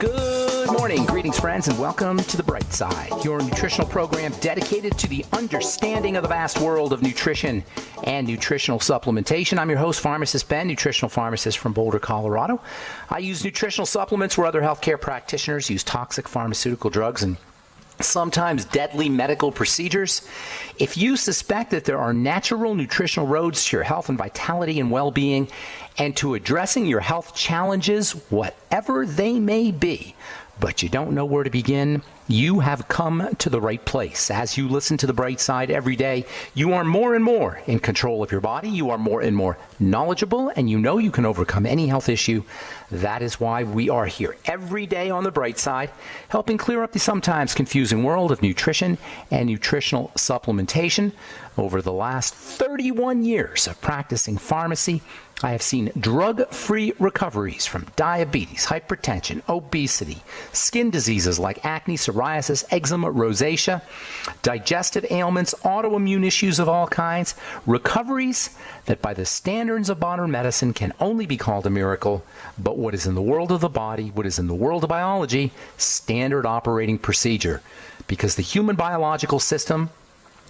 Good morning, greetings friends, and welcome to The Bright Side, your nutritional program dedicated to the understanding of the vast world of nutrition and nutritional supplementation. I'm your host, Pharmacist Ben, nutritional pharmacist from Boulder, Colorado. I use nutritional supplements where other healthcare practitioners use toxic pharmaceutical drugs and sometimes deadly medical procedures. If you suspect that there are natural nutritional roads to your health and vitality and well-being and to addressing your health challenges, whatever they may be, but you don't know where to begin, you have come to the right place. As you listen to The Bright Side every day, you are more and more in control of your body. You are more and more knowledgeable, and you know you can overcome any health issue. That is why we are here every day on The Bright Side, helping clear up the sometimes confusing world of nutrition and nutritional supplementation. Over the last 31 years of practicing pharmacy, I have seen drug-free recoveries from diabetes, hypertension, obesity, skin diseases like acne, psoriasis, eczema, rosacea, digestive ailments, autoimmune issues of all kinds, recoveries that by the standards of modern medicine can only be called a miracle, but what is in the world of the body, what is in the world of biology, standard operating procedure. Because the human biological system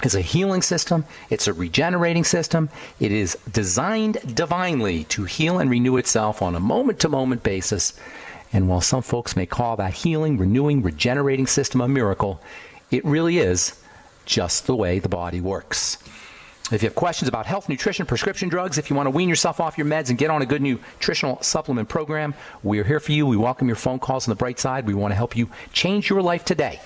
is a healing system. It's a regenerating system. It is designed divinely to heal and renew itself on a moment-to-moment basis. And while some folks may call that healing, renewing, regenerating system a miracle, it really is just the way the body works. If you have questions about health, nutrition, prescription drugs, if you want to wean yourself off your meds and get on a good nutritional supplement program, we are here for you. We welcome your phone calls on The Bright Side. We want to help you change your life today.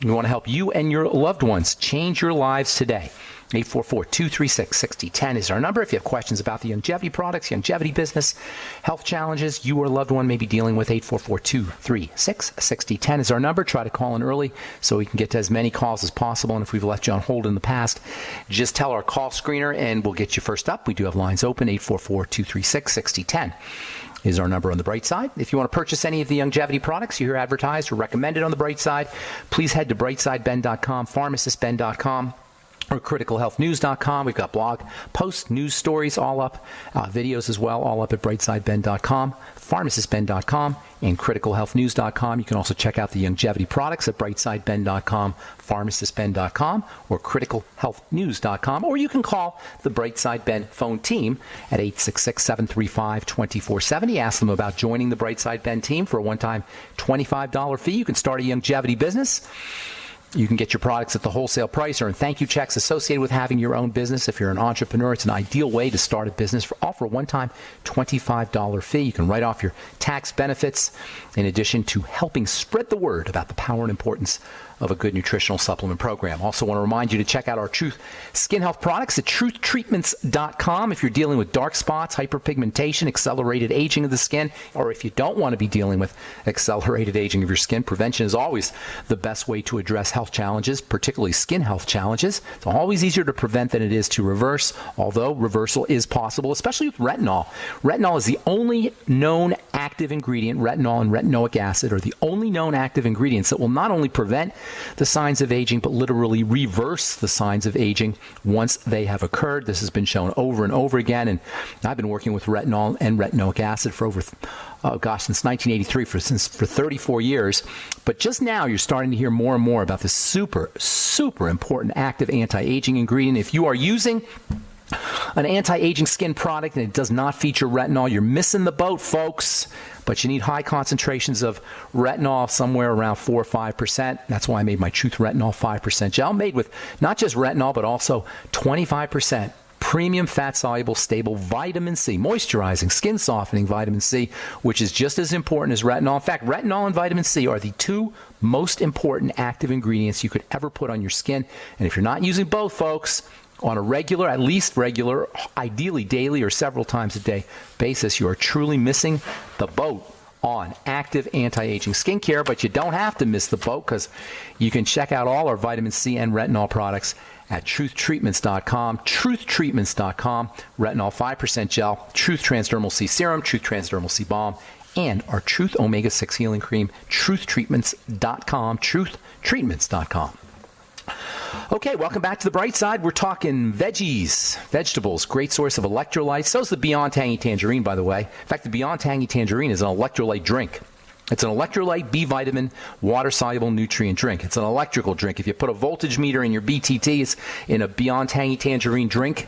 We want to help you and your loved ones change your lives today. 844-236-6010 is our number. If you have questions about the longevity products, longevity business, health challenges you or a loved one may be dealing with, 844-236-6010 is our number. Try to call in early so we can get to as many calls as possible. And if we've left you on hold in the past, just tell our call screener and we'll get you first up. We do have lines open, 844-236-6010. Is our number on The Bright Side. If you want to purchase any of the longevity products you hear advertised or recommended on The Bright Side, please head to brightsideben.com, pharmacistben.com, or criticalhealthnews.com. We've got blog posts, news stories all up, videos as well, all up at brightsideben.com, pharmacistben.com, and criticalhealthnews.com. You can also check out the longevity products at brightsideben.com, pharmacistben.com, or criticalhealthnews.com, or you can call the Brightside Ben phone team at 866-735-2470. Ask them about joining the Brightside Ben team for a one-time $25 fee. You can start a longevity business. You can get your products at the wholesale price or earn thank you checks associated with having your own business. If you're an entrepreneur, it's an ideal way to start a business. Offer a one-time $25 fee. You can write off your tax benefits in addition to helping spread the word about the power and importance of a good nutritional supplement program. Also want to remind you to check out our Truth Skin Health products at truthtreatments.com if you're dealing with dark spots, hyperpigmentation, accelerated aging of the skin, or if you don't want to be dealing with accelerated aging of your skin. Prevention is always the best way to address health challenges, particularly skin health challenges. It's always easier to prevent than it is to reverse, although reversal is possible, especially with retinol. Retinol is the only known active ingredient, retinol and retinoic acid are the only known active ingredients that will not only prevent the signs of aging, but literally reverse the signs of aging once they have occurred. This has been shown over and over again, and I've been working with retinol and retinoic acid for since 1983, for 34 years. But just now, you're starting to hear more and more about this super, super important active anti-aging ingredient. If you are using an anti-aging skin product and it does not feature retinol, you're missing the boat, folks. But you need high concentrations of retinol, somewhere around 4 or 5%. That's why I made my Truth Retinol 5% gel, made with not just retinol, but also 25% premium fat-soluble, stable vitamin C, moisturizing, skin-softening vitamin C, which is just as important as retinol. In fact, retinol and vitamin C are the two most important active ingredients you could ever put on your skin. And if you're not using both, folks, on a regular, at least regular, ideally daily or several times a day basis, you are truly missing the boat on active anti-aging skincare. But you don't have to miss the boat, because you can check out all our vitamin C and retinol products at truthtreatments.com, truthtreatments.com, retinol 5% gel, Truth Transdermal C Serum, Truth Transdermal C Balm, and our Truth Omega-6 Healing Cream, truthtreatments.com, truthtreatments.com. Okay, welcome back to the bright side. We're talking vegetables, great source of electrolytes. So is the Beyond Tangy Tangerine, by the way. In fact, the Beyond Tangy Tangerine is an electrolyte drink. It's an electrolyte, B vitamin, water-soluble nutrient drink. It's an electrical drink. If you put a voltage meter in your BTTs in a Beyond Tangy Tangerine drink,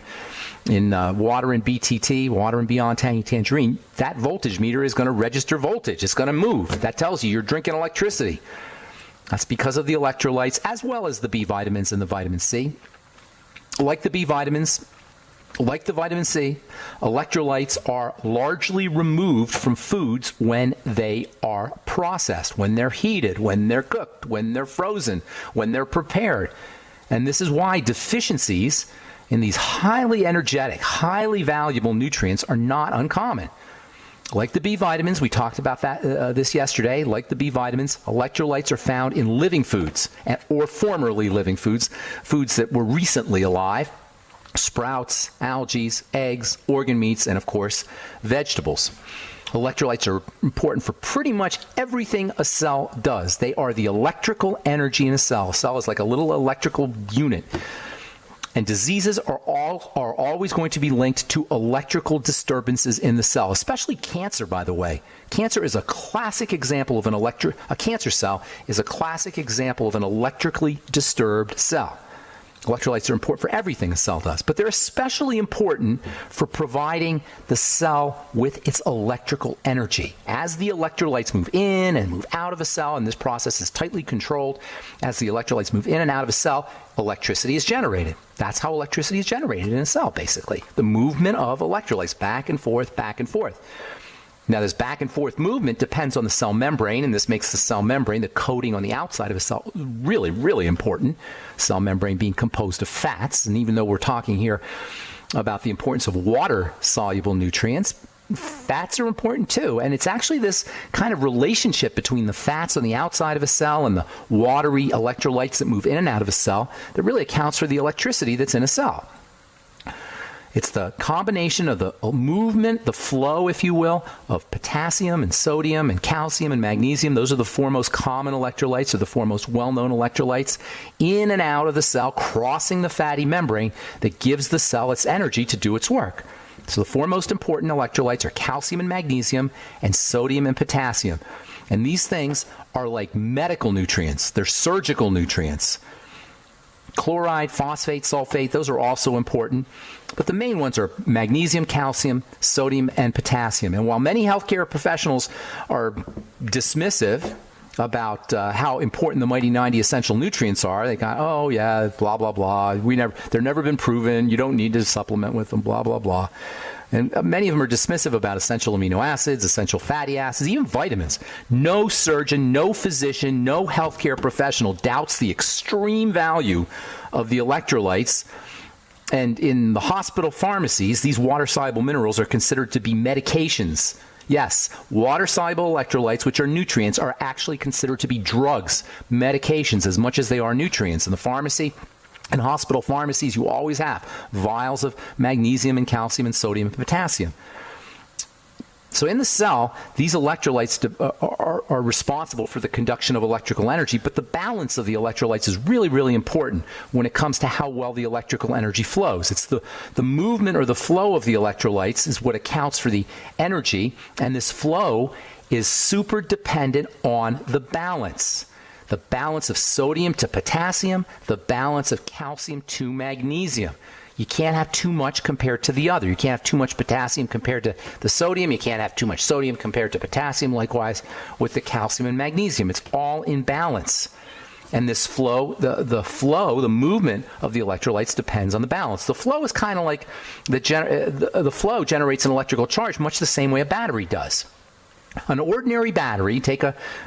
in water and BTT, water and Beyond Tangy Tangerine, that voltage meter is going to register voltage. It's going to move. That tells you you're drinking electricity. That's because of the electrolytes as well as the B vitamins and the vitamin C. Like the B vitamins, like the vitamin C, electrolytes are largely removed from foods when they are processed, when they're heated, when they're cooked, when they're frozen, when they're prepared. And this is why deficiencies in these highly energetic, highly valuable nutrients are not uncommon. Like the B vitamins, we talked about that this yesterday. Like the B vitamins, electrolytes are found in living foods or formerly living foods, foods that were recently alive. Sprouts, algae, eggs, organ meats, and of course, vegetables. Electrolytes are important for pretty much everything a cell does. They are the electrical energy in a cell. A cell is like a little electrical unit. And diseases are always going to be linked to electrical disturbances in the cell, especially cancer, by the way. Cancer is a classic example of a cancer cell is a classic example of an electrically disturbed cell. Electrolytes are important for everything a cell does, but they're especially important for providing the cell with its electrical energy. As the electrolytes move in and move out of a cell, and this process is tightly controlled, as the electrolytes move in and out of a cell, electricity is generated. That's how electricity is generated in a cell, basically. The movement of electrolytes back and forth, back and forth. Now, this back and forth movement depends on the cell membrane, and this makes the cell membrane, the coating on the outside of a cell, really, really important. Cell membrane being composed of fats, and even though we're talking here about the importance of water-soluble nutrients, fats are important too. And it's actually this kind of relationship between the fats on the outside of a cell and the watery electrolytes that move in and out of a cell that really accounts for the electricity that's in a cell. It's the combination of the movement, the flow, if you will, of potassium and sodium and calcium and magnesium. Those are the four most common electrolytes, or the four most well-known electrolytes, in and out of the cell, crossing the fatty membrane that gives the cell its energy to do its work. So the four most important electrolytes are calcium and magnesium and sodium and potassium. And these things are like medical nutrients. They're surgical nutrients. Chloride, phosphate, sulfate, those are also important. But the main ones are magnesium, calcium, sodium, and potassium. And while many healthcare professionals are dismissive about how important the mighty 90 essential nutrients are, they got, oh yeah, blah, blah, blah. They're never been proven. You don't need to supplement with them, blah, blah, blah. And many of them are dismissive about essential amino acids, essential fatty acids, even vitamins. No surgeon, no physician, no healthcare professional doubts the extreme value of the electrolytes. And in the hospital pharmacies, these water-soluble minerals are considered to be medications. Yes, water-soluble electrolytes, which are nutrients, are actually considered to be drugs, medications, as much as they are nutrients. In the pharmacy, in hospital pharmacies, you always have vials of magnesium and calcium and sodium and potassium. So in the cell, these electrolytes are responsible for the conduction of electrical energy, but the balance of the electrolytes is really, really important when it comes to how well the electrical energy flows. It's the movement or the flow of the electrolytes is what accounts for the energy, and this flow is super dependent on the balance. The balance of sodium to potassium, the balance of calcium to magnesium. You can't have too much compared to the other. You can't have too much potassium compared to the sodium. You can't have too much sodium compared to potassium. Likewise with the calcium and magnesium. It's all in balance. And this flow, the movement of the electrolytes depends on the balance. The flow is kind of like the flow generates an electrical charge much the same way a battery does. An ordinary battery, take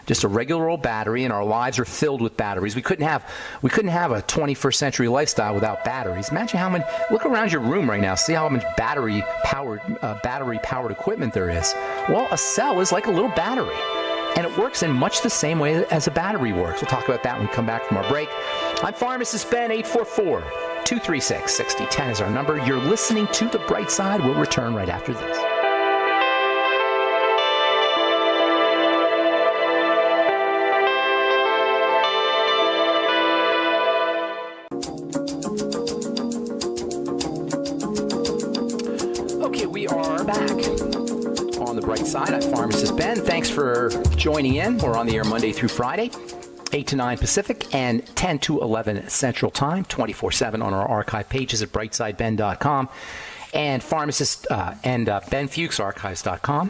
just a regular old battery, and our lives are filled with batteries. We couldn't have a 21st century lifestyle without batteries. Imagine how many. Look around your room right now. See how much battery powered equipment there is. Well, a cell is like a little battery, and it works in much the same way as a battery works. We'll talk about that when we come back from our break. I'm Pharmacist Ben. 844-236-6010 is our number. You're listening to The Bright Side. We'll return right after this. Side. I'm Pharmacist Ben. Thanks for joining in. We're on the air Monday through Friday, 8 to 9 Pacific and 10 to 11 Central Time, 24/7 on our archive pages at brightsideben.com and Pharmacist and benfuchsarchives.com.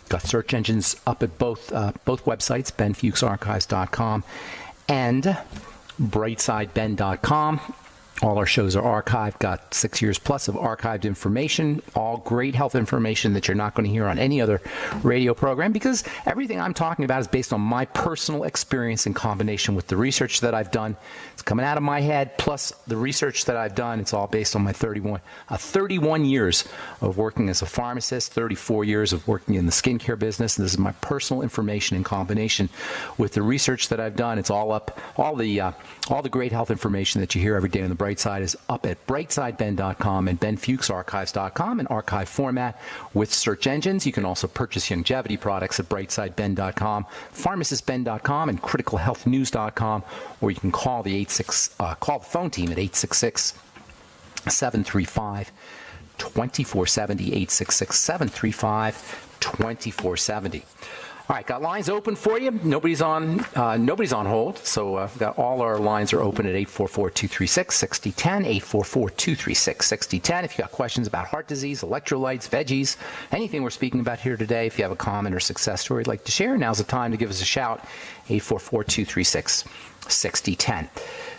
Got search engines up at both websites, benfuchsarchives.com and brightsideben.com. All our shows are archived, got 6 years plus of archived information, all great health information that you're not going to hear on any other radio program, because everything I'm talking about is based on my personal experience in combination with the research that I've done. It's coming out of my head, plus the research that I've done. It's all based on my 31 years of working as a pharmacist, 34 years of working in the skincare business. And this is my personal information in combination with the research that I've done. It's all up, all the great health information that you hear every day on the Bright Side is up at brightsideben.com and benfuchsarchives.com in archive format with search engines. You can also purchase longevity products at brightsideben.com, pharmacistben.com, and criticalhealthnews.com, or you can call the phone team at 866-735-2470, 866-735-2470. All right, got lines open for you. Nobody's on hold, so got all our lines are open at 844-236-6010, 844-236-6010. If you got questions about heart disease, electrolytes, veggies, anything we're speaking about here today, if you have a comment or success story you'd like to share, now's the time to give us a shout, 844-236-6010.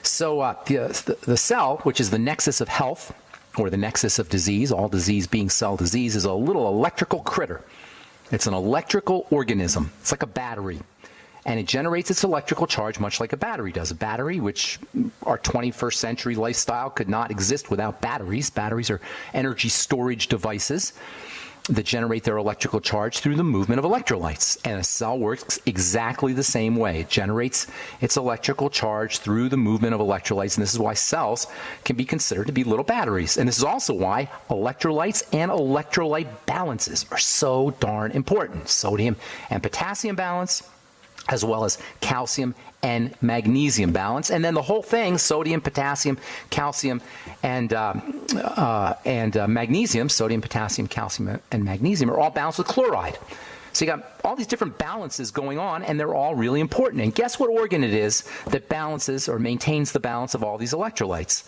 So the cell, which is the nexus of health, or the nexus of disease, all disease being cell disease, is a little electrical critter. It's an electrical organism. It's like a battery. And it generates its electrical charge much like a battery does. A battery, which our 21st century lifestyle could not exist without batteries. Batteries are energy storage devices that generate their electrical charge through the movement of electrolytes. And a cell works exactly the same way. It generates its electrical charge through the movement of electrolytes. And this is why cells can be considered to be little batteries. And this is also why electrolytes and electrolyte balances are so darn important. Sodium and potassium balance, as well as calcium and magnesium balance. And then the whole thing, sodium, potassium, calcium, and magnesium, sodium, potassium, calcium, and magnesium are all balanced with chloride. So you got all these different balances going on, and they're all really important. And guess what organ it is that balances or maintains the balance of all these electrolytes?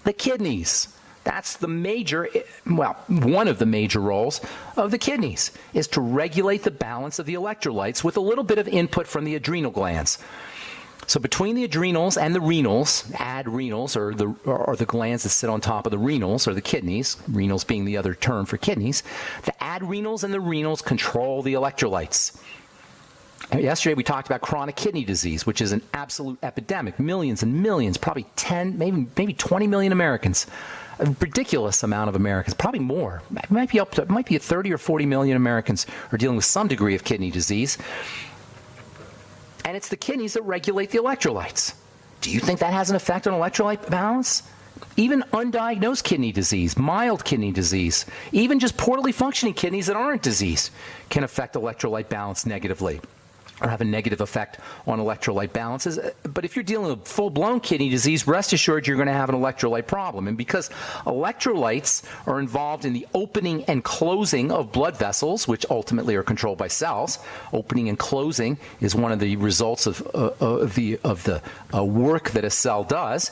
The kidneys. That's the major, well, one of the major roles of the kidneys is to regulate the balance of the electrolytes with a little bit of input from the adrenal glands. So between the adrenals and the renals, adrenals are the glands that sit on top of the renals, or the kidneys, renals being the other term for kidneys, the adrenals and the renals control the electrolytes. Yesterday we talked about chronic kidney disease, which is an absolute epidemic. Millions and millions, probably 10, maybe 20 million Americans. A ridiculous amount of Americans, probably more. It might be 30 or 40 million Americans are dealing with some degree of kidney disease. And it's the kidneys that regulate the electrolytes. Do you think that has an effect on electrolyte balance? Even undiagnosed kidney disease, mild kidney disease, even just poorly functioning kidneys that aren't diseased can affect electrolyte balance negatively, or have a negative effect on electrolyte balances. But if you're dealing with full-blown kidney disease, rest assured you're going to have an electrolyte problem. And because electrolytes are involved in the opening and closing of blood vessels, which ultimately are controlled by cells, opening and closing is one of the results of the work that a cell does.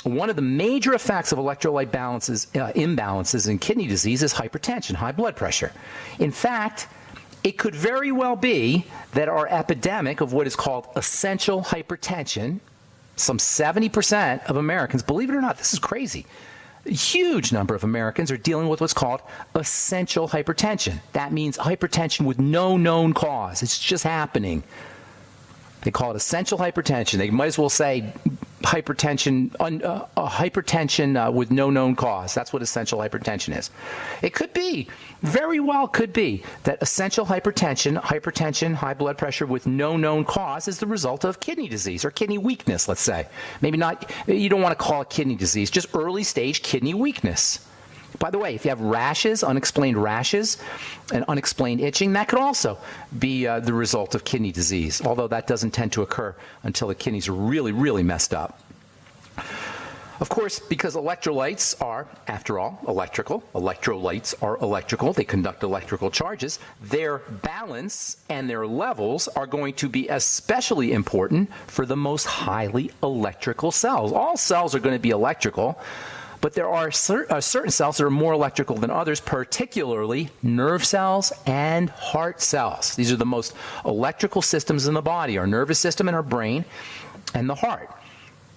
One of the major effects of electrolyte imbalances in kidney disease is hypertension, high blood pressure. In fact, it could very well be that our epidemic of what is called essential hypertension, some 70% of Americans, believe it or not, this is crazy, a huge number of Americans are dealing with what's called essential hypertension. That means hypertension with no known cause. It's just happening. They call it essential hypertension. They might as well say hypertension with no known cause. That's what essential hypertension is. It could be, very well could be, that essential hypertension, high blood pressure with no known cause is the result of kidney disease or kidney weakness, let's say. Maybe not, you don't want to call it kidney disease, just early stage kidney weakness. By the way, if you have rashes, unexplained rashes, and unexplained itching, that could also be the result of kidney disease, although that doesn't tend to occur until the kidneys are really, really messed up. Of course, because electrolytes are, after all, electrical. Electrolytes are electrical. They conduct electrical charges. Their balance and their levels are going to be especially important for the most highly electrical cells. All cells are going to be electrical, but there are certain cells that are more electrical than others, particularly nerve cells and heart cells. These are the most electrical systems in the body, our nervous system and our brain and the heart.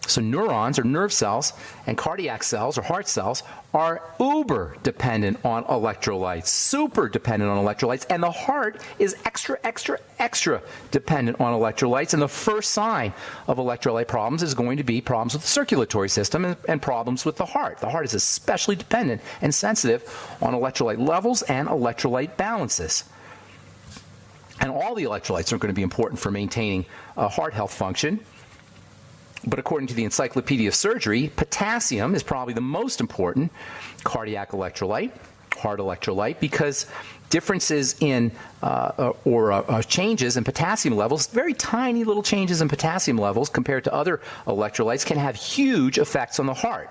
So neurons or nerve cells and cardiac cells or heart cells are uber dependent on electrolytes, super dependent on electrolytes, and the heart is extra dependent on electrolytes. And the first sign of electrolyte problems is going to be problems with the circulatory system and problems with the heart. The heart is especially dependent and sensitive on electrolyte levels and electrolyte balances. And all the electrolytes are going to be important for maintaining heart health function. But according to the Encyclopedia of Surgery, potassium is probably the most important cardiac electrolyte, heart electrolyte, because differences in changes in potassium levels, very tiny little changes in potassium levels compared to other electrolytes, can have huge effects on the heart,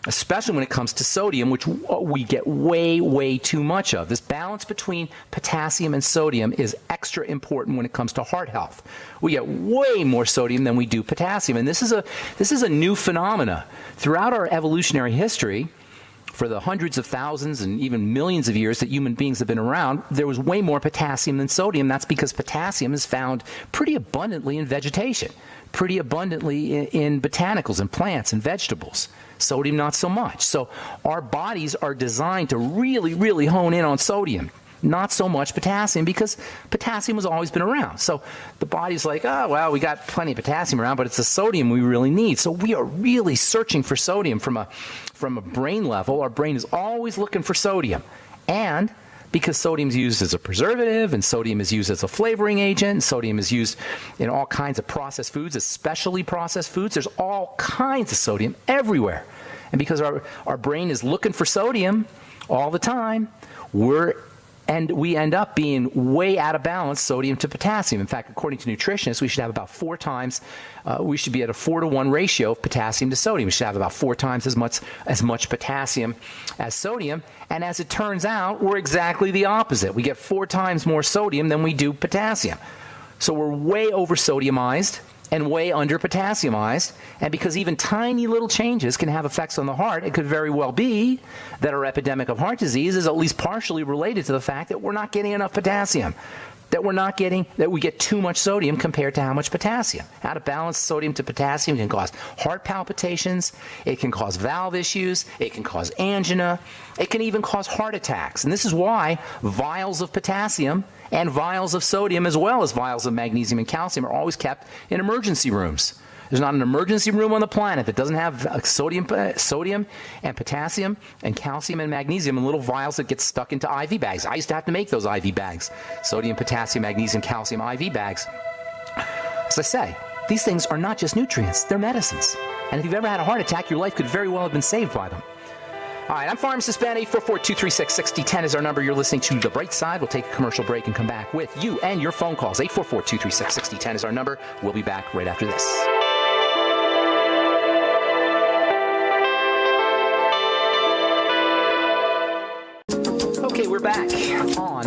especially when it comes to sodium, which we get way too much of. This balance between potassium and sodium is extra important when it comes to heart health. We get way more sodium than we do potassium, and this is a new phenomena. Throughout our evolutionary history, for the hundreds of thousands and even millions of years that human beings have been around, there was way more potassium than sodium. That's because potassium is found pretty abundantly in vegetation, pretty abundantly in botanicals and plants and vegetables. Sodium, not so much. So our bodies are designed to really hone in on sodium, not so much potassium, because potassium has always been around. So the body's like, oh, well, we got plenty of potassium around, but it's the sodium we really need. So we are really searching for sodium from a brain level. Our brain is always looking for sodium. And because sodium is used as a preservative, and sodium is used as a flavoring agent, and sodium is used in all kinds of processed foods, especially processed foods. There's all kinds of sodium everywhere. And because our brain is looking for sodium all the time, we end up being way out of balance, sodium to potassium. In fact, according to nutritionists, we should have about 4 times, we should be at a 4-to-1 ratio of potassium to sodium. We should have about 4 times as much potassium as sodium. And as it turns out, we're exactly the opposite. We get 4 times more sodium than we do potassium. So we're way over sodiumized and way under potassiumized. And because even tiny little changes can have effects on the heart, it could very well be that our epidemic of heart disease is at least partially related to the fact that we're not getting enough potassium, that we get too much sodium compared to how much potassium. Out of balance sodium to potassium can cause heart palpitations, it can cause valve issues, it can cause angina, it can even cause heart attacks. And this is why vials of potassium and vials of sodium, as well as vials of magnesium and calcium, are always kept in emergency rooms. There's not an emergency room on the planet that doesn't have sodium and potassium and calcium and magnesium in little vials that get stuck into IV bags. I used to have to make those IV bags, sodium, potassium, magnesium, calcium IV bags. As I say, these things are not just nutrients, they're medicines. And if you've ever had a heart attack, your life could very well have been saved by them. All right, I'm Pharmacist Ben. 844-236-6010 is our number. You're listening to The Bright Side. We'll take a commercial break and come back with you and your phone calls. 844-236-6010 is our number. We'll be back right after this. Okay, we're back on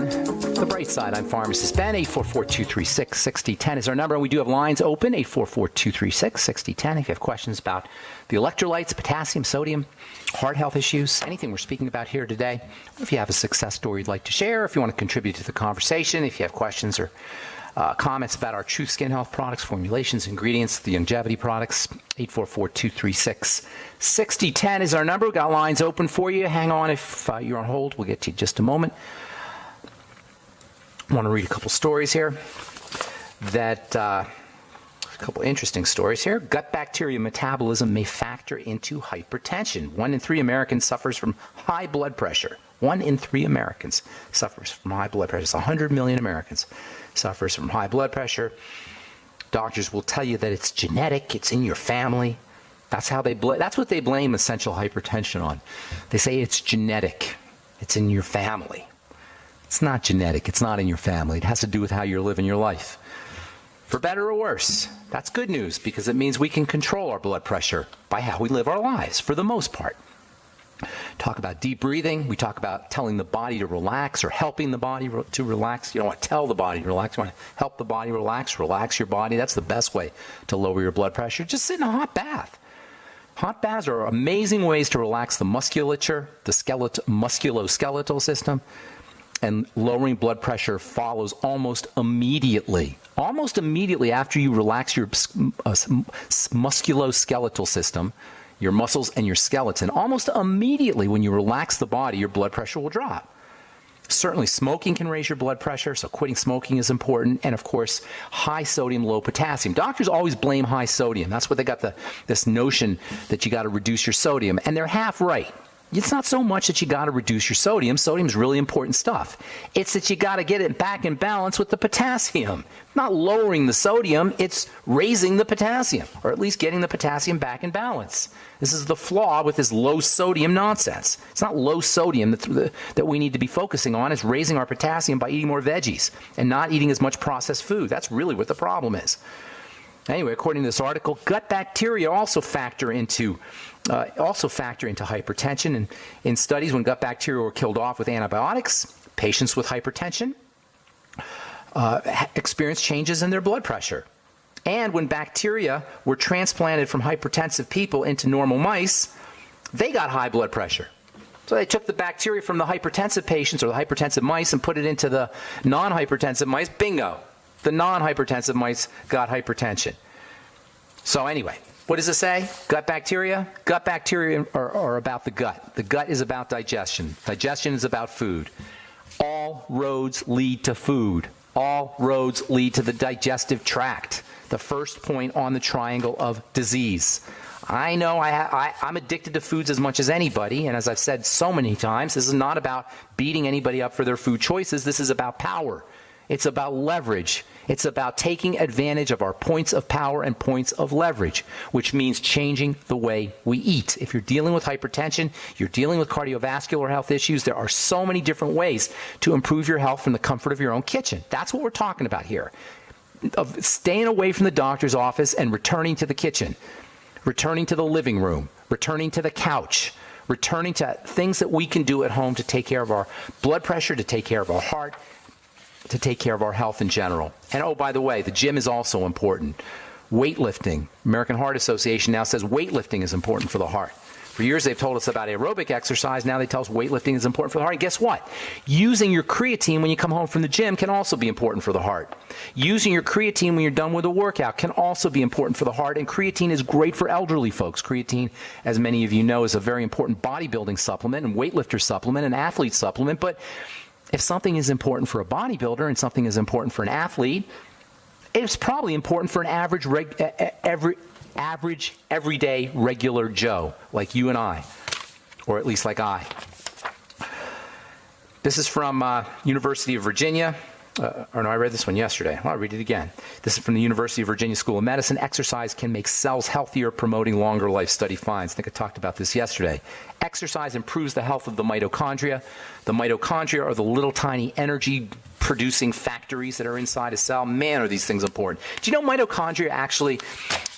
The Bright Side. I'm Pharmacist Ben. 844-236-6010 is our number. We do have lines open, 844-236-6010. If you have questions about the electrolytes, potassium, sodium, heart health issues, anything we're speaking about here today, or if you have a success story you'd like to share, if you want to contribute to the conversation, if you have questions or comments about our Truth Skin Health products, formulations, ingredients, the longevity products, 844-236-6010 is our number. We've got lines open for you. Hang on if you're on hold. We'll get to you in just a moment. I want to read a couple stories here a couple interesting stories here. Gut bacteria metabolism may factor into hypertension. 1 in 3 Americans suffers from high blood pressure. 1 in 3 Americans suffers from high blood pressure. It's 100 million Americans suffers from high blood pressure. Doctors will tell you that it's genetic, it's in your family. That's what they blame essential hypertension on. They say it's genetic, it's in your family. It's not genetic, it's not in your family. It has to do with how you're living your life. For better or worse. That's good news because it means we can control our blood pressure by how we live our lives for the most part. Talk about deep breathing. We talk about telling the body to relax or helping the body to relax. You don't want to tell the body to relax. You want to help the body relax. Relax your body. That's the best way to lower your blood pressure. Just sit in a hot bath. Hot baths are amazing ways to relax the musculature, the musculoskeletal system, and lowering blood pressure follows almost immediately. Almost immediately after you relax your musculoskeletal system, your muscles and your skeleton, almost immediately when you relax the body, your blood pressure will drop. Certainly smoking can raise your blood pressure, so quitting smoking is important. And of course, high sodium, low potassium. Doctors always blame high sodium. That's what they got this notion that you got to reduce your sodium. And they're half right. It's not so much that you got to reduce your sodium. Sodium is really important stuff. It's that you got to get it back in balance with the potassium. Not lowering the sodium, it's raising the potassium, or at least getting the potassium back in balance. This is the flaw with this low sodium nonsense. It's not low sodium that we need to be focusing on. It's raising our potassium by eating more veggies and not eating as much processed food. That's really what the problem is. Anyway, according to this article, gut bacteria also factor into hypertension. And in studies, when gut bacteria were killed off with antibiotics, patients with hypertension experienced changes in their blood pressure. And when bacteria were transplanted from hypertensive people into normal mice, they got high blood pressure. So they took the bacteria from the hypertensive patients or the hypertensive mice and put it into the non-hypertensive mice. Bingo. The non-hypertensive mice got hypertension. So anyway, what does it say? Gut bacteria? Gut bacteria are about the gut. The gut is about digestion. Digestion is about food. All roads lead to food. All roads lead to the digestive tract, the first point on the triangle of disease. I know I'm addicted to foods as much as anybody, and as I've said so many times, this is not about beating anybody up for their food choices. This is about power. It's about leverage. It's about taking advantage of our points of power and points of leverage, which means changing the way we eat. If you're dealing with hypertension, you're dealing with cardiovascular health issues, there are so many different ways to improve your health from the comfort of your own kitchen. That's what we're talking about here. Of staying away from the doctor's office and returning to the kitchen, returning to the living room, returning to the couch, returning to things that we can do at home to take care of our blood pressure, to take care of our heart, to take care of our health in general. And oh, by the way, the gym is also important. Weightlifting. American Heart Association now says weightlifting is important for the heart. For years they've told us about aerobic exercise. Now they tell us weightlifting is important for the heart. And guess what? Using your creatine when you come home from the gym can also be important for the heart. Using your creatine when you're done with a workout can also be important for the heart. And creatine is great for elderly folks. Creatine, as many of you know, is a very important bodybuilding supplement and weightlifter supplement and athlete supplement. But if something is important for a bodybuilder and something is important for an athlete, it's probably important for an average, everyday, regular Joe, like you and I, or at least like I. This is from University of Virginia. I read this one yesterday. Well, I'll read it again. This is from the University of Virginia School of Medicine. Exercise can make cells healthier, promoting longer life, study finds. I think I talked about this yesterday. Exercise improves the health of the mitochondria. The mitochondria are the little tiny energy-producing factories that are inside a cell. Man, are these things important. Do you know mitochondria actually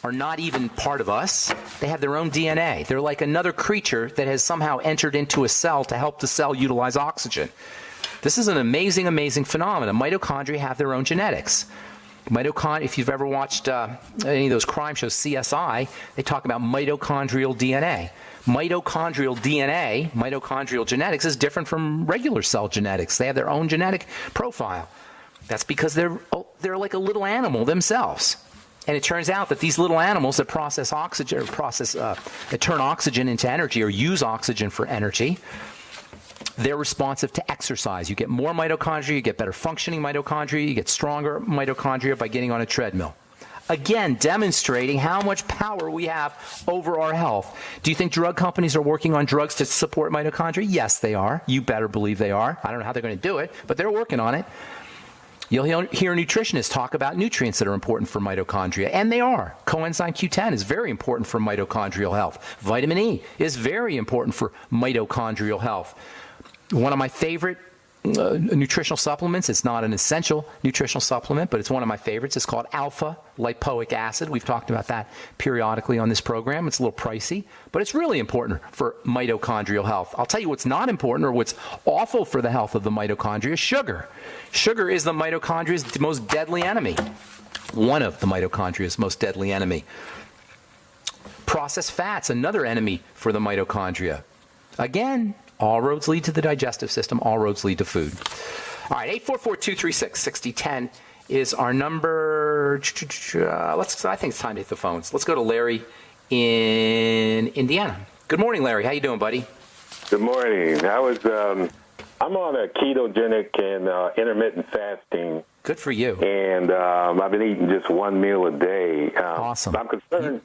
are not even part of us? They have their own DNA. They're like another creature that has somehow entered into a cell to help the cell utilize oxygen. This is an amazing, amazing phenomenon. Mitochondria have their own genetics. If you've ever watched any of those crime shows, CSI, they talk about mitochondrial DNA. Mitochondrial DNA, mitochondrial genetics, is different from regular cell genetics. They have their own genetic profile. That's because they're like a little animal themselves. And it turns out that these little animals that process oxygen, that turn oxygen into energy or use oxygen for energy, they're responsive to exercise. You get more mitochondria, you get better functioning mitochondria, you get stronger mitochondria by getting on a treadmill. Again, demonstrating how much power we have over our health. Do you think drug companies are working on drugs to support mitochondria? Yes, they are. You better believe they are. I don't know how they're going to do it, but they're working on it. You'll hear nutritionists talk about nutrients that are important for mitochondria, and they are. Coenzyme Q10 is very important for mitochondrial health. Vitamin E is very important for mitochondrial health. One of my favorite nutritional supplements. It's not an essential nutritional supplement, but it's one of my favorites. It's called alpha lipoic acid. We've talked about that periodically on this program. It's a little pricey, but it's really important for mitochondrial health. I'll tell you what's not important or what's awful for the health of the mitochondria: sugar. Sugar is the mitochondria's most deadly enemy. One of the mitochondria's most deadly enemy. Processed fats, another enemy for the mitochondria. Again, all roads lead to the digestive system. All roads lead to food. All right, 844-236-6010 is our number. I think it's time to hit the phones. Let's go to Larry in Indiana. Good morning, Larry. How you doing, buddy? Good morning. I'm on a ketogenic and intermittent fasting. Good for you. And I've been eating just one meal a day. Awesome. I'm concerned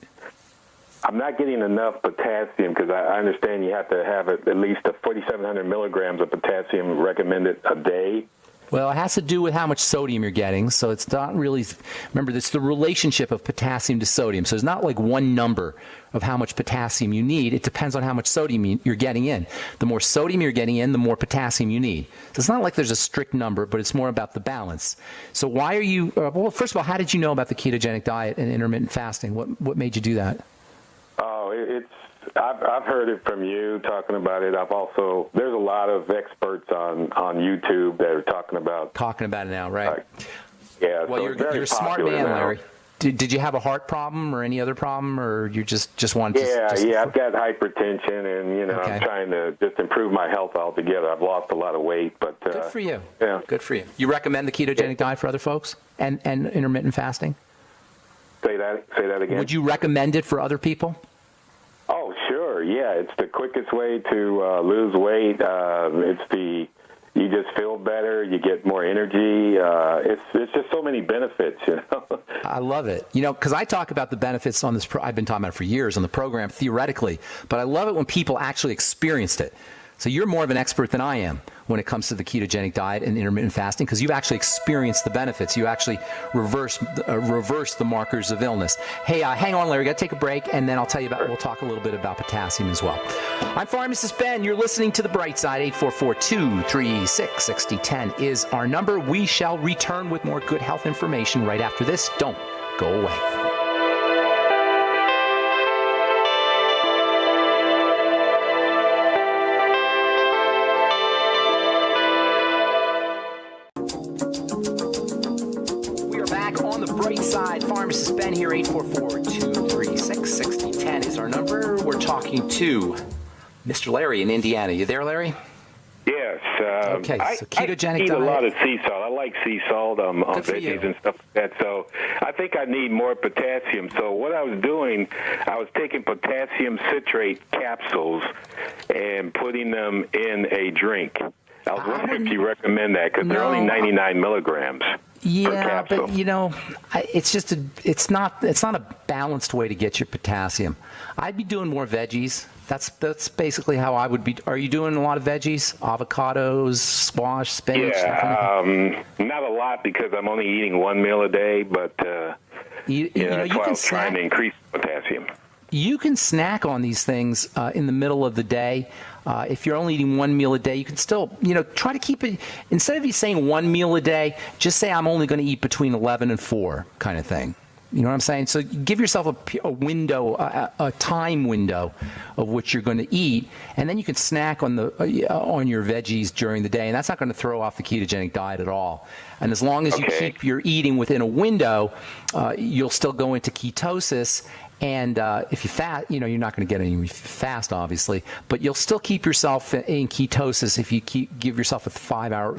I'm not getting enough potassium, because I understand you have to have at least 4,700 milligrams of potassium recommended a day. Well, it has to do with how much sodium you're getting. So it's not really, remember, it's the relationship of potassium to sodium. So it's not like one number of how much potassium you need. It depends on how much sodium you're getting in. The more sodium you're getting in, the more potassium you need. So it's not like there's a strict number, but it's more about the balance. So why are you, well, first of all, how did you know about the ketogenic diet and intermittent fasting? What made you do that? Oh, I've heard it from you talking about it. There's a lot of experts on YouTube that are talking about it now, right? Yeah. Well, so you're a smart man, now. Larry. Did you have a heart problem or any other problem, or you just wanted to? Yeah. I've got hypertension, and Okay. I'm trying to just improve my health altogether. I've lost a lot of weight, but good for you. Yeah, good for you. You recommend the ketogenic diet for other folks and intermittent fasting? Say that again. Would you recommend it for other people? Oh, sure. Yeah, it's the quickest way to lose weight. You just feel better. You get more energy. It's just so many benefits, you know. I love it. You know, because I talk about the benefits on this. I've been talking about it for years on the program theoretically, but I love it when people actually experienced it. So you're more of an expert than I am when it comes to the ketogenic diet and intermittent fasting, because you've actually experienced the benefits. You actually reverse the markers of illness. Hey, hang on, Larry. Got to take a break, and then we'll talk a little bit about potassium as well. I'm Pharmacist Ben. You're listening to The Bright Side. 844-236-6010 is our number. We shall return with more good health information right after this. Don't go away. Pharmacist Ben here, 844-236-6010 is our number. We're talking to Mr. Larry in Indiana. You there, Larry? Yes. Okay, so ketogenic I eat diet. a lot of sea salt. I like sea salt on veggies and stuff like that. So I think I need more potassium. So what I was doing, I was taking potassium citrate capsules and putting them in a drink. I was wondering if you recommend that, because they're only 99 milligrams. Yeah, but you know, it's not a balanced way to get your potassium. I'd be doing more veggies. That's basically how I would be. Are you doing a lot of veggies? Avocados, squash, spinach? Yeah, not a lot, because I'm only eating one meal a day, but you that's why I was trying to increase potassium. You can snack on these things in the middle of the day. If you're only eating one meal a day, you can still, try to keep it. Instead of you saying one meal a day, just say I'm only going to eat between 11 and 4 kind of thing. You know what I'm saying? So give yourself a window, a time window of what you're going to eat, and then you can snack on your veggies during the day, and that's not going to throw off the ketogenic diet at all. And as long as you keep your eating within a window, you'll still go into ketosis. And if you fast, you're not going to get any fast, obviously, but you'll still keep yourself in ketosis if you give yourself a 4 or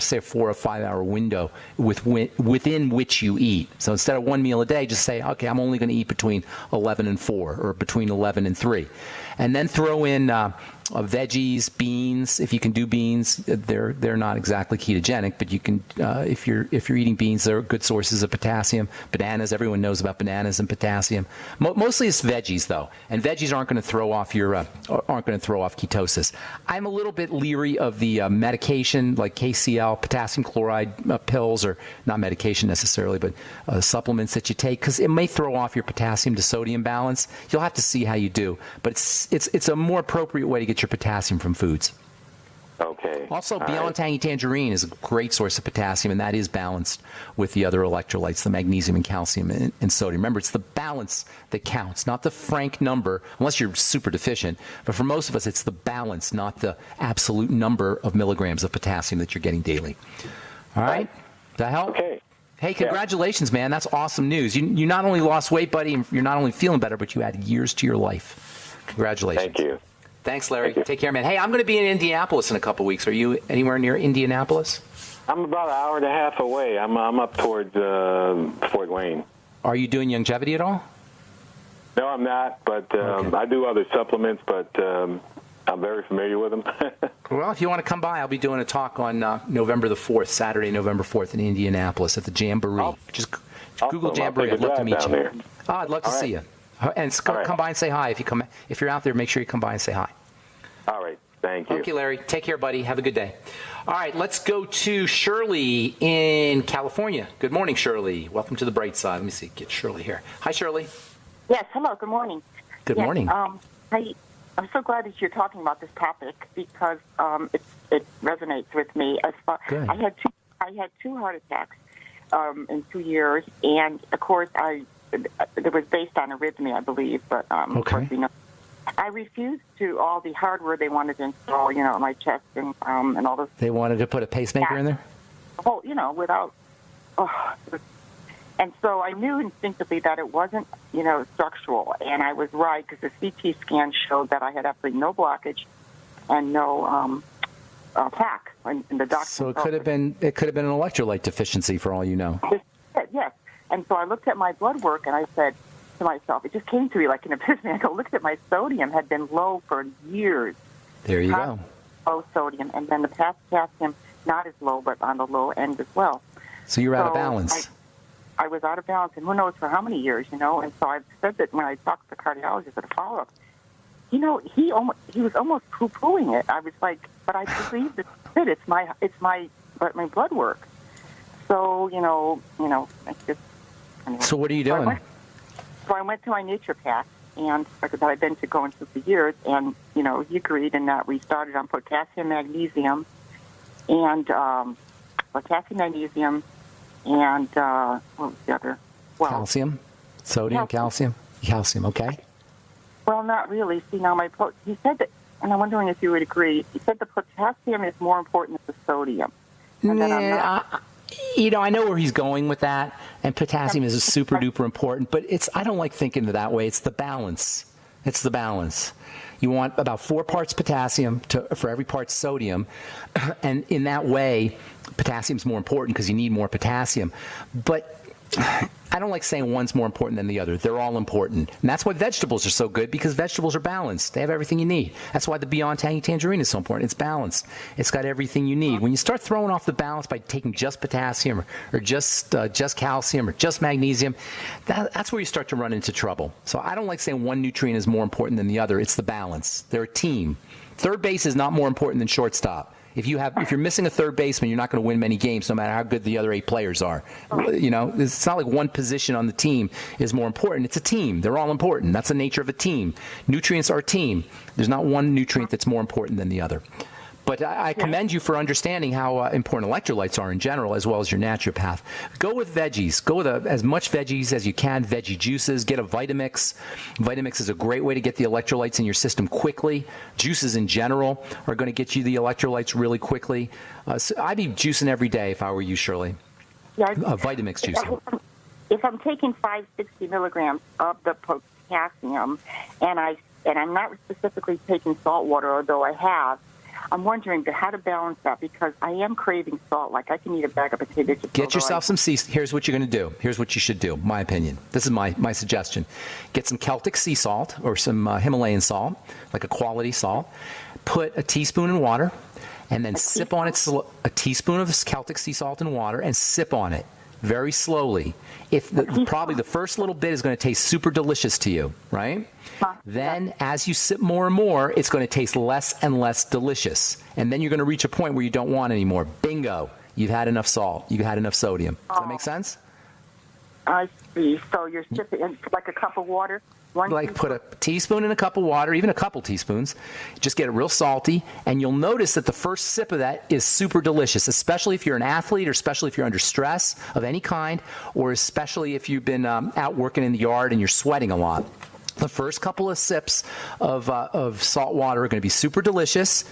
5 hour window within which you eat. So instead of one meal a day, just say, okay, I'm only going to eat between 11 and 4 or between 11 and 3. And then throw in veggies, beans. If you can do beans, they're not exactly ketogenic, but you can if you're eating beans, they're good sources of potassium. Bananas, everyone knows about bananas and potassium. Mostly it's veggies though, and veggies aren't going to throw off ketosis. I'm a little bit leery of the medication like KCL, potassium chloride pills, or not medication necessarily, but supplements that you take, because it may throw off your potassium to sodium balance. You'll have to see how you do, but it's a more appropriate way to get your potassium from foods. Okay. Also, All Beyond right. Tangy Tangerine is a great source of potassium, and that is balanced with the other electrolytes, the magnesium and calcium and sodium. Remember, it's the balance that counts, not the frank number, unless you're super deficient. But for most of us, it's the balance, not the absolute number of milligrams of potassium that you're getting daily. All right? Does that help? Okay. Hey, congratulations, man. That's awesome news. You not only lost weight, buddy, and you're not only feeling better, but you added years to your life. Congratulations. Thank you. Thanks, Larry. Thank you. Take care, man. Hey, I'm going to be in Indianapolis in a couple weeks. Are you anywhere near Indianapolis? I'm about an hour and a half away. I'm up towards Fort Wayne. Are you doing longevity at all? No, I'm not, but Okay. I do other supplements, but I'm very familiar with them. Well, if you want to come by, I'll be doing a talk on November the 4th, Saturday, November 4th in Indianapolis at the Jamboree. Oh, Just awesome. Google Jamboree. I'll I'd take a love to drive meet down you. there. Oh, I'd love to All see right. you. And All right. come by and say hi. If you're out there, make sure you come by and say hi. All right. Thank you. Okay, Larry. Take care, buddy. Have a good day. All right, let's go to Shirley in California. Good morning, Shirley. Welcome to the bright side. Let me see. Get Shirley here. Hi, Shirley. Yes, hello, good morning. Good morning. I'm so glad that you're talking about this topic because it resonates with me. Good. I had two heart attacks in 2 years, and of course it was based on arrhythmia, I believe, but of course we know. I refused to all the hardware they wanted to install, in my chest and all those. They wanted to put a pacemaker in there? Oh, without. And so I knew instinctively that it wasn't, structural, and I was right because the CT scan showed that I had absolutely no blockage and no plaque in the doctor. So it could have been an electrolyte deficiency for all you know. Yes. And so I looked at my blood work and I said to myself, it just came to me like an epiphany. I looked at my sodium had been low for years. There you go. Low sodium, and then the potassium not as low, but on the low end as well. So you're out of balance. I was out of balance, and who knows for how many years, And so I've said that when I talked to the cardiologist at a follow-up, he was almost poo-pooing it. I was like, but I believe it's my blood work. So it's just. Anyway. So what are you doing? So I went to my naturopath, and that I've been to going through for years, and he agreed, and that we started on potassium, magnesium, and and what was the other? Well, Calcium? Sodium, calcium? Calcium, okay. Well, not really. See, now he said that, and I'm wondering if you would agree. He said the potassium is more important than the sodium. And then I'm not. I know where he's going with that, and potassium is super duper important, but I don't like thinking of that way. It's the balance. It's the balance. You want about 4 parts potassium for every part sodium, and in that way, potassium's more important because you need more potassium. But I don't like saying one's more important than the other. They're all important. And that's why vegetables are so good, because vegetables are balanced. They have everything you need. That's why the Beyond Tangy Tangerine is so important. It's balanced. It's got everything you need. When you start throwing off the balance by taking just potassium or just calcium or just magnesium, that's where you start to run into trouble. So I don't like saying one nutrient is more important than the other. It's the balance. They're a team. Third base is not more important than shortstop. If you're missing a third baseman, you're not going to win many games, no matter how good the other 8 players are. It's not like one position on the team is more important. It's a team. They're all important. That's the nature of a team. Nutrients are a team. There's not one nutrient that's more important than the other. But I commend you for understanding how important electrolytes are in general, as well as your naturopath. Go with veggies. Go with as much veggies as you can, veggie juices. Get a Vitamix. Vitamix is a great way to get the electrolytes in your system quickly. Juices in general are going to get you the electrolytes really quickly. So I'd be juicing every day if I were you, Shirley. Yeah, Vitamix juicing. If I'm taking 560 milligrams of the potassium, and I'm not specifically taking salt water, although I have, I'm wondering how to balance that, because I am craving salt. Like I can eat a bag of potato chips. Get yourself some sea. Here's what you're going to do. Here's what you should do. My opinion. This is my suggestion. Get some Celtic sea salt or some Himalayan salt, like a quality salt. Put a teaspoon in water, and then sip on it. A teaspoon of Celtic sea salt in water, and sip on it very slowly. Probably the first little bit is going to taste super delicious to you, right? Then as you sip more and more, it's going to taste less and less delicious. And then you're going to reach a point where you don't want any more. Bingo. You've had enough salt. You've had enough sodium. Does that make sense? I see. So you're sipping like a cup of water? Put a teaspoon in a cup of water, even a couple teaspoons. Just get it real salty, and you'll notice that the first sip of that is super delicious, especially if you're an athlete, or especially if you're under stress of any kind, or especially if you've been out working in the yard and you're sweating a lot. The first couple of sips of salt water are going to be super delicious.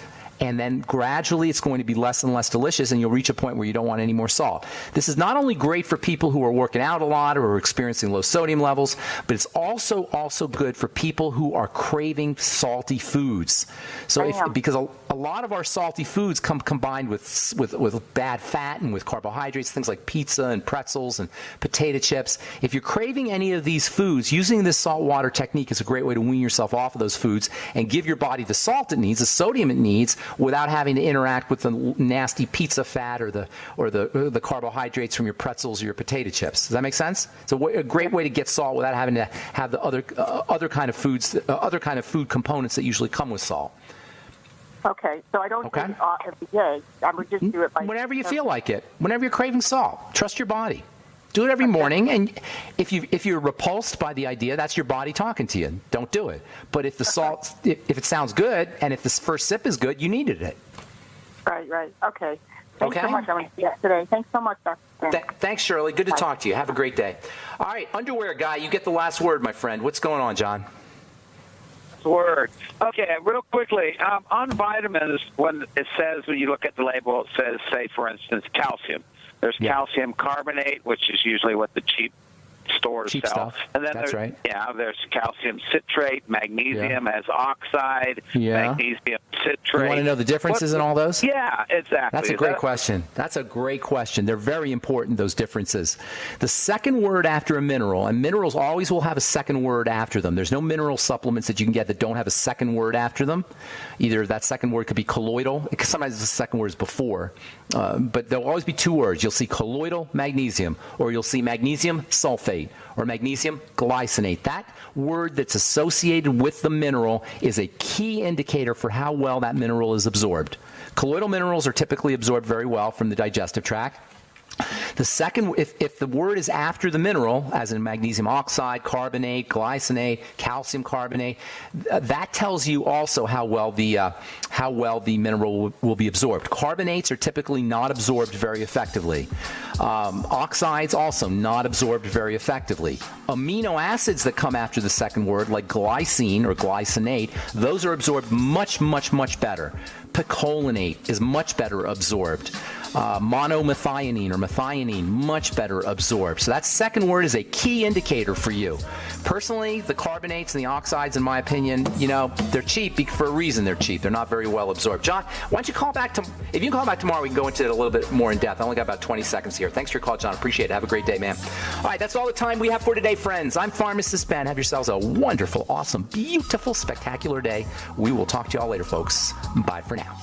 And then gradually it's going to be less and less delicious, and you'll reach a point where you don't want any more salt. This is not only great for people who are working out a lot or are experiencing low sodium levels, but it's also good for people who are craving salty foods. So because a lot of our salty foods come combined with bad fat and with carbohydrates, things like pizza and pretzels and potato chips. If you're craving any of these foods, using this salt water technique is a great way to wean yourself off of those foods and give your body the salt it needs, the sodium it needs, without having to interact with the nasty pizza fat or the carbohydrates from your pretzels or your potato chips. Does that make sense? It's a great way to get salt without having to have the other kind of food components that usually come with salt. Okay, so I don't do it every day. I would just do it whenever you feel like it. Whenever you're craving salt, trust your body. Do it every morning, and if you're repulsed by the idea, that's your body talking to you. Don't do it. But if the salt, if it sounds good, and if this first sip is good, you needed it. Right. Okay. Thanks so much. I'm going to see that today. Thanks so much, Dr. Thanks, Shirley. Good to talk to you. Have a great day. All right, underwear guy, you get the last word, my friend. What's going on, John? Word. Okay, real quickly, on vitamins, when you look at the label, it says, say, for instance, calcium. There's calcium carbonate, which is usually what the cheap stores sell. Stuff. And then there's calcium citrate, magnesium as oxide, magnesium citrate. You want to know the differences in all those? Yeah, exactly. That's a great question. That's a great question. They're very important, those differences. The second word after a mineral, and minerals always will have a second word after them. There's no mineral supplements that you can get that don't have a second word after them. Either that second word could be colloidal, because sometimes the second word is before, but there'll always be two words. You'll see colloidal magnesium, or you'll see magnesium sulfate, or magnesium glycinate. That word that's associated with the mineral is a key indicator for how well that mineral is absorbed. Colloidal minerals are typically absorbed very well from the digestive tract. The second, if the word is after the mineral, as in magnesium oxide, carbonate, glycinate, calcium carbonate, that tells you also how well the mineral will be absorbed. Carbonates are typically not absorbed very effectively. Oxides also not absorbed very effectively. Amino acids that come after the second word, like glycine or glycinate, those are absorbed much, much, much better. Picolinate is much better absorbed. Monomethionine or methionine, much better absorbed. So that second word is a key indicator for you. Personally, the carbonates and the oxides, in my opinion, they're cheap for a reason. They're cheap. They're not very well absorbed. John, why don't you call back if you can call back tomorrow, we can go into it a little bit more in depth. I only got about 20 seconds here. Thanks for your call, John. Appreciate it. Have a great day, man. All right, that's all the time we have for today, friends. I'm Pharmacist Ben. Have yourselves a wonderful, awesome, beautiful, spectacular day. We will talk to you all later, folks. Bye for now.